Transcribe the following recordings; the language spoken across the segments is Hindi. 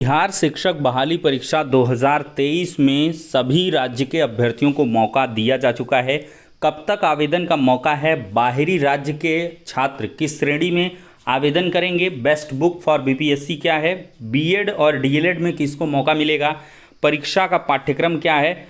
बिहार शिक्षक बहाली परीक्षा 2023 में सभी राज्य के अभ्यर्थियों को मौका दिया जा चुका है। कब तक आवेदन का मौका है? बाहरी राज्य के छात्र किस श्रेणी में आवेदन करेंगे? बेस्ट बुक फॉर बीपीएससी क्या है? बीएड और डीएलएड में किसको मौका मिलेगा? परीक्षा का पाठ्यक्रम क्या है?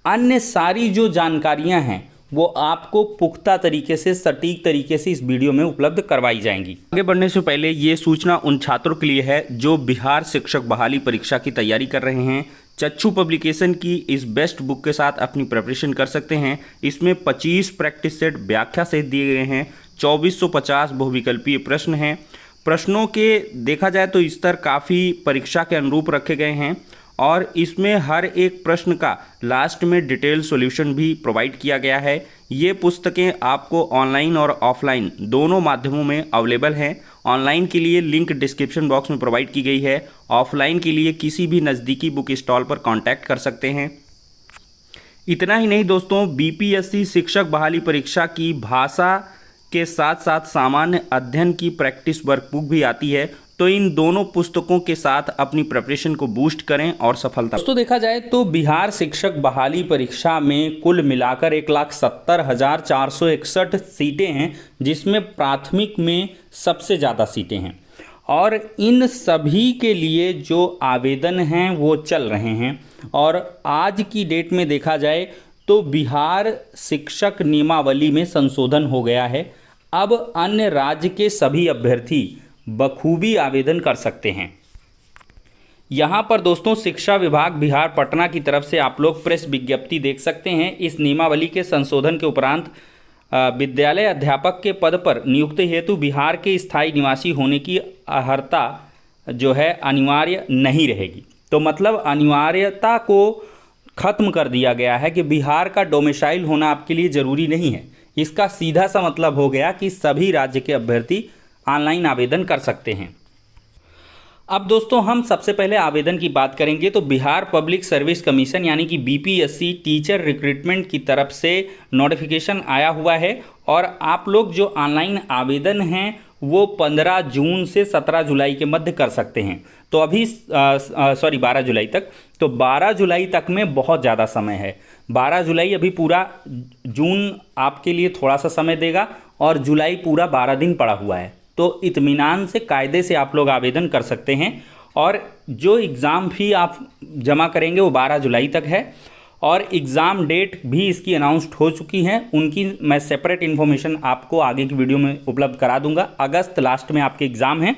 अन्य सारी जो जानकारियां हैं वो आपको पुख्ता तरीके से, सटीक तरीके से इस वीडियो में उपलब्ध करवाई जाएंगी। आगे बढ़ने से पहले ये सूचना उन छात्रों के लिए है जो बिहार शिक्षक बहाली परीक्षा की तैयारी कर रहे हैं। चक्षु पब्लिकेशन की इस बेस्ट बुक के साथ अपनी प्रिपरेशन कर सकते हैं। इसमें 25 प्रैक्टिस सेट व्याख्या सहित दिए गए हैं। 2450 बहुविकल्पीय प्रश्न हैं। प्रश्नों के देखा जाए तो स्तर काफ़ी परीक्षा के अनुरूप रखे गए हैं और इसमें हर एक प्रश्न का लास्ट में डिटेल सॉल्यूशन भी प्रोवाइड किया गया है। ये पुस्तकें आपको ऑनलाइन और ऑफलाइन दोनों माध्यमों में अवेलेबल हैं। ऑनलाइन के लिए लिंक डिस्क्रिप्शन बॉक्स में प्रोवाइड की गई है। ऑफलाइन के लिए किसी भी नज़दीकी बुक स्टॉल पर कांटेक्ट कर सकते हैं। इतना ही नहीं दोस्तों, बीपीएससी शिक्षक बहाली परीक्षा की भाषा के साथ साथ सामान्य अध्ययन की प्रैक्टिस वर्कबुक भी आती है। तो इन दोनों पुस्तकों के साथ अपनी प्रिपरेशन को बूस्ट करें और सफलता। दोस्तों देखा जाए तो बिहार शिक्षक बहाली परीक्षा में कुल मिलाकर 1,70,461 सीटें हैं, जिसमें प्राथमिक में सबसे ज़्यादा सीटें हैं और इन सभी के लिए जो आवेदन हैं वो चल रहे हैं। और आज की डेट में देखा जाए तो बिहार शिक्षक नियमावली में संशोधन हो गया है। अब अन्य राज्य के सभी अभ्यर्थी बखूबी आवेदन कर सकते हैं। यहाँ पर दोस्तों शिक्षा विभाग बिहार पटना की तरफ से आप लोग प्रेस विज्ञप्ति देख सकते हैं। इस नियमावली के संशोधन के उपरांत विद्यालय अध्यापक के पद पर नियुक्ति हेतु बिहार के स्थायी निवासी होने की अर्हता जो है अनिवार्य नहीं रहेगी। तो मतलब अनिवार्यता को खत्म कर दिया गया है कि बिहार का डोमिसाइल होना आपके लिए ज़रूरी नहीं है। इसका सीधा सा मतलब हो गया कि सभी राज्य के अभ्यर्थी ऑनलाइन आवेदन कर सकते हैं। अब दोस्तों हम सबसे पहले आवेदन की बात करेंगे तो बिहार पब्लिक सर्विस कमीशन यानी कि बीपीएससी टीचर रिक्रूटमेंट की तरफ से नोटिफिकेशन आया हुआ है और आप लोग जो ऑनलाइन आवेदन हैं वो 15 जून से 17 जुलाई के मध्य कर सकते हैं। तो अभी 12 जुलाई तक, तो 12 जुलाई तक में बहुत ज़्यादा समय है। 12 जुलाई अभी पूरा, जून आपके लिए थोड़ा सा समय देगा और जुलाई पूरा 12 दिन पड़ा हुआ है। तो इत्मीनान से कायदे से आप लोग आवेदन कर सकते हैं और जो एग्ज़ाम फी आप जमा करेंगे वो 12 जुलाई तक है और एग्ज़ाम डेट भी इसकी अनाउंस्ड हो चुकी हैं। उनकी मैं सेपरेट इन्फॉर्मेशन आपको आगे की वीडियो में उपलब्ध करा दूंगा। अगस्त लास्ट में आपके एग्ज़ाम हैं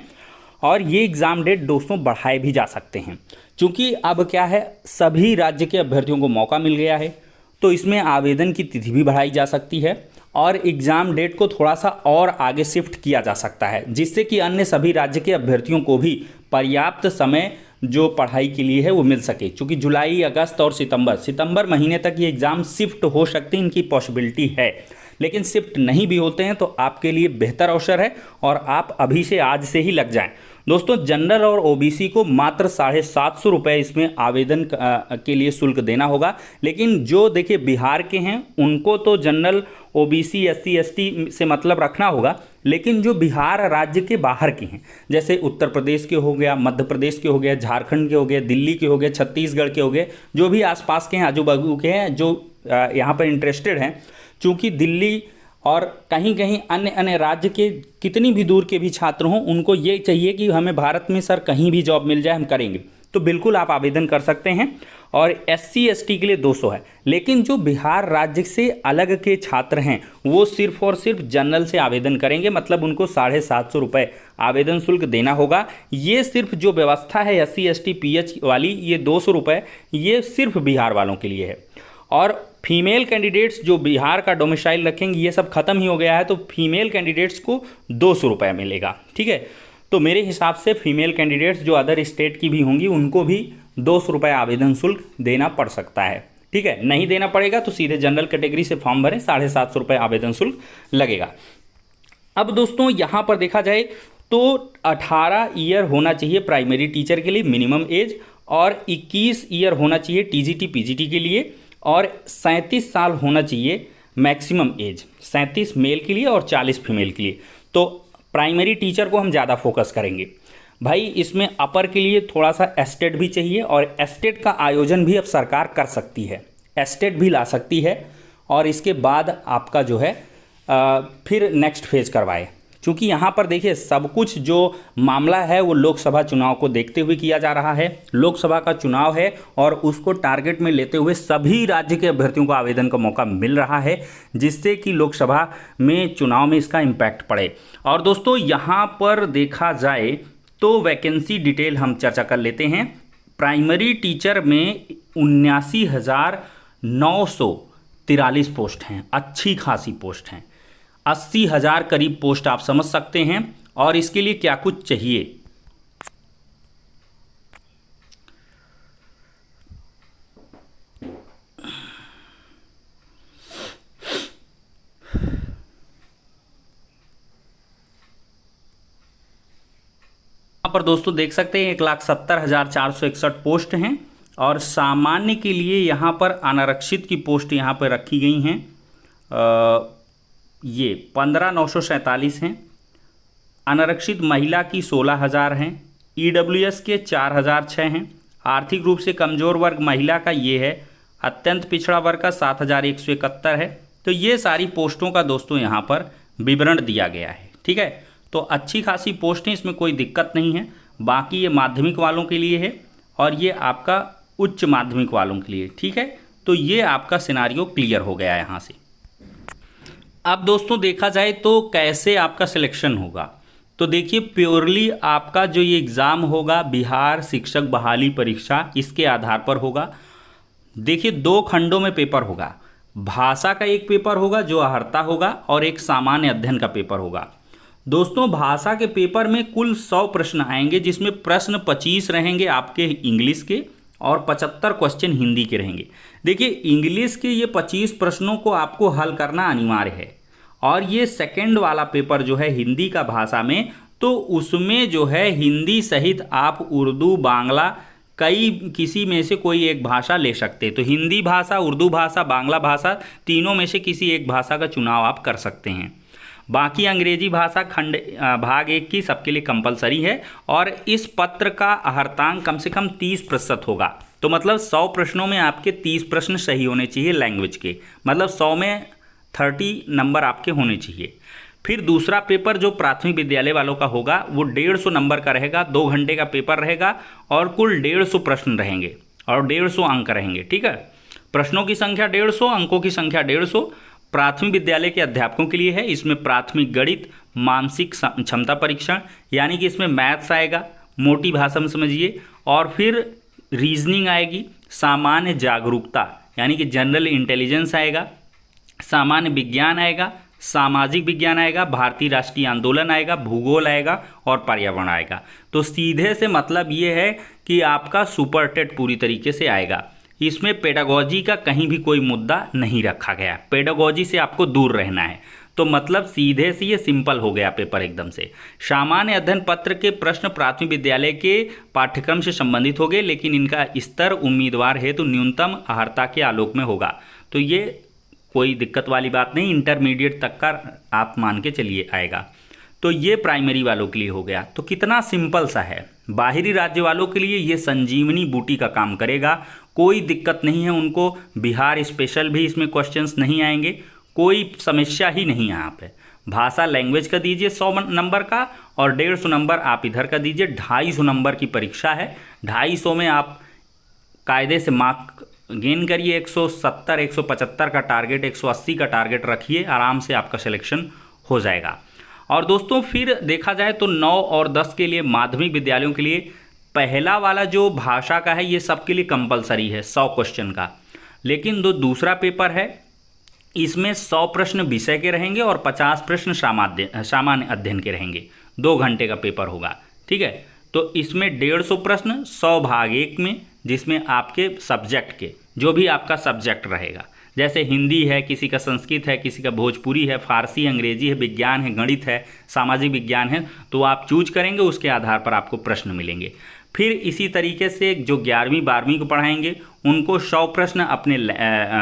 और ये एग्ज़ाम डेट दोस्तों बढ़ाए भी जा सकते हैं, क्योंकि अब क्या है, सभी राज्य के अभ्यर्थियों को मौका मिल गया है तो इसमें आवेदन की तिथि भी बढ़ाई जा सकती है और एग्ज़ाम डेट को थोड़ा सा और आगे शिफ्ट किया जा सकता है, जिससे कि अन्य सभी राज्य के अभ्यर्थियों को भी पर्याप्त समय जो पढ़ाई के लिए है वो मिल सके। क्योंकि जुलाई, अगस्त और सितंबर महीने तक ये एग्ज़ाम शिफ्ट हो सकते हैं, इनकी पॉसिबिलिटी है। लेकिन शिफ्ट नहीं भी होते हैं तो आपके लिए बेहतर अवसर है और आप अभी से, आज से ही लग जाएं। दोस्तों जनरल और ओबीसी को मात्र 750 रुपये इसमें आवेदन के लिए शुल्क देना होगा। लेकिन जो देखिए बिहार के हैं उनको तो जनरल, ओबीसी, एससी, एसटी से मतलब रखना होगा। लेकिन जो बिहार राज्य के बाहर के हैं, जैसे उत्तर प्रदेश के हो गया, मध्य प्रदेश के हो गया, झारखंड के हो गए, दिल्ली के हो गए, छत्तीसगढ़ के हो गए, जो भी आसपास के हैं, आजू बाजू के हैं, जो यहाँ पर इंटरेस्टेड हैं, चूँकि दिल्ली और कहीं कहीं अन्य अन्य राज्य के कितनी भी दूर के भी छात्र हों, उनको ये चाहिए कि हमें भारत में सर कहीं भी जॉब मिल जाए, हम करेंगे, तो बिल्कुल आप आवेदन कर सकते हैं। और एससी एसटी के लिए 200 है। लेकिन जो बिहार राज्य से अलग के छात्र हैं वो सिर्फ और सिर्फ जनरल से आवेदन करेंगे, मतलब उनको 750 रुपये आवेदन शुल्क देना होगा। ये सिर्फ जो व्यवस्था है एससी एसटी पीएच वाली, ये 200 रुपये, ये सिर्फ बिहार वालों के लिए है। और फीमेल कैंडिडेट्स जो बिहार का डोमिसाइल रखेंगे, ये सब खत्म ही हो गया है, तो फीमेल कैंडिडेट्स को 200 रुपये मिलेगा। ठीक है, तो मेरे हिसाब से फीमेल कैंडिडेट्स जो अदर स्टेट की भी होंगी उनको भी 200 रुपये आवेदन शुल्क देना पड़ सकता है। ठीक है, नहीं देना पड़ेगा तो सीधे जनरल कैटेगरी से फॉर्म भरें, 750 रुपये आवेदन शुल्क लगेगा। अब दोस्तों यहाँ पर देखा जाए तो 18 ईयर होना चाहिए प्राइमरी टीचर के लिए मिनिमम एज, और 21 ईयर होना चाहिए टीजीटी पीजीटी के लिए, और 37 साल होना चाहिए मैक्सिमम एज, 37 मेल के लिए और 40 फीमेल के लिए। तो प्राइमरी टीचर को हम ज़्यादा फोकस करेंगे। भाई इसमें अपर के लिए थोड़ा सा एस्टेट भी चाहिए, और एस्टेट का आयोजन भी अब सरकार कर सकती है, एस्टेट भी ला सकती है, और इसके बाद आपका जो है फिर नेक्स्ट फेज करवाए। क्योंकि यहाँ पर देखिए सब कुछ जो मामला है वो लोकसभा चुनाव को देखते हुए किया जा रहा है। लोकसभा का चुनाव है और उसको टारगेट में लेते हुए सभी राज्य के अभ्यर्थियों को आवेदन का मौका मिल रहा है, जिससे कि लोकसभा में चुनाव में इसका इम्पैक्ट पड़े। और दोस्तों यहाँ पर देखा जाए तो वैकेंसी डिटेल हम चर्चा कर लेते हैं। प्राइमरी टीचर में 79,943 पोस्ट हैं, अच्छी खासी पोस्ट हैं। 80,000 करीब पोस्ट आप समझ सकते हैं। और इसके लिए क्या कुछ चाहिए, यहाँ पर दोस्तों देख सकते हैं 1,70,461 पोस्ट हैं। और सामान्य के लिए यहाँ पर अनारक्षित की पोस्ट यहाँ पर रखी गई हैं, ये 15,947 हैं। अनारक्षित महिला की 16,000 हैं। ईडब्ल्यूएस के 4,006 हैं। आर्थिक रूप से कमज़ोर वर्ग महिला का ये है। अत्यंत पिछड़ा वर्ग का 7,171 है। तो ये सारी पोस्टों का दोस्तों यहाँ पर विवरण दिया गया है, ठीक है। तो अच्छी खासी पोस्ट है, इसमें कोई दिक्कत नहीं है। बाकी ये माध्यमिक वालों के लिए है और ये आपका उच्च माध्यमिक वालों के लिए, ठीक है। तो ये आपका सिनारियो क्लियर हो गया यहाँ से। अब दोस्तों देखा जाए तो कैसे आपका सिलेक्शन होगा, तो देखिए प्योरली आपका जो ये एग्ज़ाम होगा बिहार शिक्षक बहाली परीक्षा, इसके आधार पर होगा। देखिए 2 खंडों में पेपर होगा। भाषा का एक पेपर होगा जो अहर्ता होगा, और एक सामान्य अध्ययन का पेपर होगा। दोस्तों भाषा के पेपर में कुल 100 प्रश्न आएंगे, जिसमें प्रश्न 25 रहेंगे आपके इंग्लिश के और 75 क्वेश्चन हिंदी के रहेंगे। देखिए इंग्लिश के ये 25 प्रश्नों को आपको हल करना अनिवार्य है, और ये सेकंड वाला पेपर जो है हिंदी का भाषा में, तो उसमें जो है हिंदी सहित आप उर्दू बांग्ला किसी में से कोई एक भाषा ले सकते हैं। तो हिंदी भाषा, उर्दू भाषा, बांग्ला भाषा, तीनों में से किसी एक भाषा का चुनाव आप कर सकते हैं। बाकी अंग्रेजी भाषा खंड भाग 1 की सबके लिए कंपलसरी है। और इस पत्र का अहर्तांक कम से कम 30% होगा। तो मतलब 100 प्रश्नों में आपके 30 प्रश्न सही होने चाहिए लैंग्वेज के, मतलब 100 में 30 नंबर आपके होने चाहिए। फिर दूसरा पेपर जो प्राथमिक विद्यालय वालों का होगा वो 150 नंबर का रहेगा। 2 घंटे का पेपर रहेगा और कुल 150 प्रश्न रहेंगे और 150 अंक रहेंगे, ठीक है। प्रश्नों की संख्या 150, अंकों की संख्या 150। प्राथमिक विद्यालय के अध्यापकों के लिए है। इसमें प्राथमिक गणित, मानसिक क्षमता परीक्षण, यानी कि इसमें मैथ्स आएगा, मोटी भाषा में समझिए, और फिर रीजनिंग आएगी, सामान्य जागरूकता यानी कि जनरल इंटेलिजेंस आएगा, सामान्य विज्ञान आएगा, सामाजिक विज्ञान आएगा, भारतीय राष्ट्रीय आंदोलन आएगा, भूगोल आएगा और पर्यावरण आएगा। तो सीधे से मतलब ये है कि आपका सुपर टेट पूरी तरीके से आएगा। इसमें पेडागोजी का कहीं भी कोई मुद्दा नहीं रखा गया। पेडागोजी से आपको दूर रहना है। तो मतलब सीधे से ये सिंपल हो गया पेपर एकदम से। सामान्य अध्ययन पत्र के प्रश्न प्राथमिक विद्यालय के पाठ्यक्रम से संबंधित होंगे, लेकिन इनका स्तर उम्मीदवार हेतु न्यूनतम अहर्ता के आलोक में होगा। तो ये कोई दिक्कत वाली बात नहीं, इंटरमीडिएट तक का आप मान के चलिए आएगा। तो ये प्राइमरी वालों के लिए हो गया। तो कितना सिंपल सा है। बाहरी राज्य वालों के लिए ये संजीवनी बूटी का काम करेगा, कोई दिक्कत नहीं है उनको। बिहार स्पेशल भी इसमें क्वेश्चंस नहीं आएंगे, कोई समस्या ही नहीं है यहाँ पे। भाषा लैंग्वेज का दीजिए 100 नंबर का, और 150 नंबर आप इधर का दीजिए। 250 नंबर की परीक्षा है। 250 में आप कायदे से मार्क गेन करिए। 170, 175 का टारगेट, 180 का टारगेट रखिए, आराम से आपका सिलेक्शन हो जाएगा। और दोस्तों फिर देखा जाए तो 9 और 10 के लिए माध्यमिक विद्यालयों के लिए पहला वाला जो भाषा का है ये सबके लिए कंपलसरी है 100 क्वेश्चन का। लेकिन जो दूसरा पेपर है इसमें 100 प्रश्न विषय के रहेंगे और 50 प्रश्न सामान्य अध्ययन के रहेंगे। 2 घंटे का पेपर होगा, ठीक है। तो इसमें 150 प्रश्न 100 भाग 1 में, जिसमें आपके सब्जेक्ट के जो भी आपका सब्जेक्ट रहेगा, जैसे हिंदी है, किसी का संस्कृत है, किसी का भोजपुरी है, फारसी, अंग्रेजी है, विज्ञान है, गणित है, सामाजिक विज्ञान है, तो आप चूज करेंगे, उसके आधार पर आपको प्रश्न मिलेंगे। फिर इसी तरीके से जो 11वीं 12वीं को पढ़ाएंगे उनको 100 प्रश्न अपने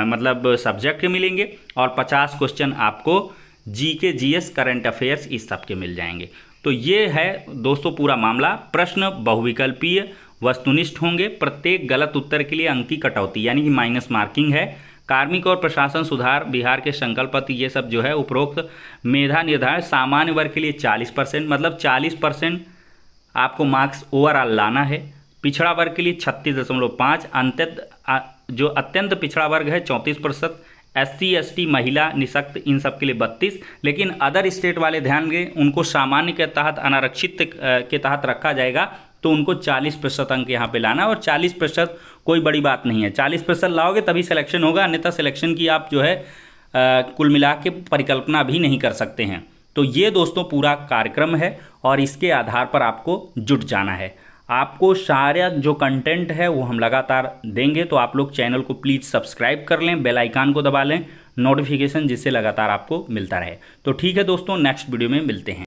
मतलब सब्जेक्ट के मिलेंगे, और 50 क्वेश्चन आपको जीके, जीएस, करंट अफेयर्स इस सब के मिल जाएंगे। तो ये है दोस्तों पूरा मामला। प्रश्न बहुविकल्पीय वस्तुनिष्ठ होंगे, प्रत्येक गलत उत्तर के लिए अंक की कटौती यानी कि माइनस मार्किंग है। कार्मिक और प्रशासन सुधार बिहार के संकल्प पत्र ये सब जो है उपरोक्त मेधा निर्धारण सामान्य वर्ग के लिए 40%, मतलब 40% आपको मार्क्स ओवरऑल लाना है। पिछड़ा वर्ग के लिए 36.5, जो अत्यंत पिछड़ा वर्ग है 34%, SC ST महिला निशक्त इन सब के लिए 32। लेकिन अदर स्टेट वाले ध्यान दें, उनको सामान्य के तहत अनारक्षित के तहत रखा जाएगा, तो उनको 40% अंक यहाँ पे लाना। और 40% कोई बड़ी बात नहीं है, 40% लाओगे तभी सिलेक्शन होगा, अन्यथा सिलेक्शन की आप जो है कुल मिला के परिकल्पना भी नहीं कर सकते हैं। तो ये दोस्तों पूरा कार्यक्रम है और इसके आधार पर आपको जुट जाना है। आपको सारा जो कंटेंट है वो हम लगातार देंगे, तो आप लोग चैनल को प्लीज़ सब्सक्राइब कर लें, बेल आइकान को दबा लें, नोटिफिकेशन जिससे लगातार आपको मिलता रहे। तो ठीक है दोस्तों, नेक्स्ट वीडियो में मिलते हैं।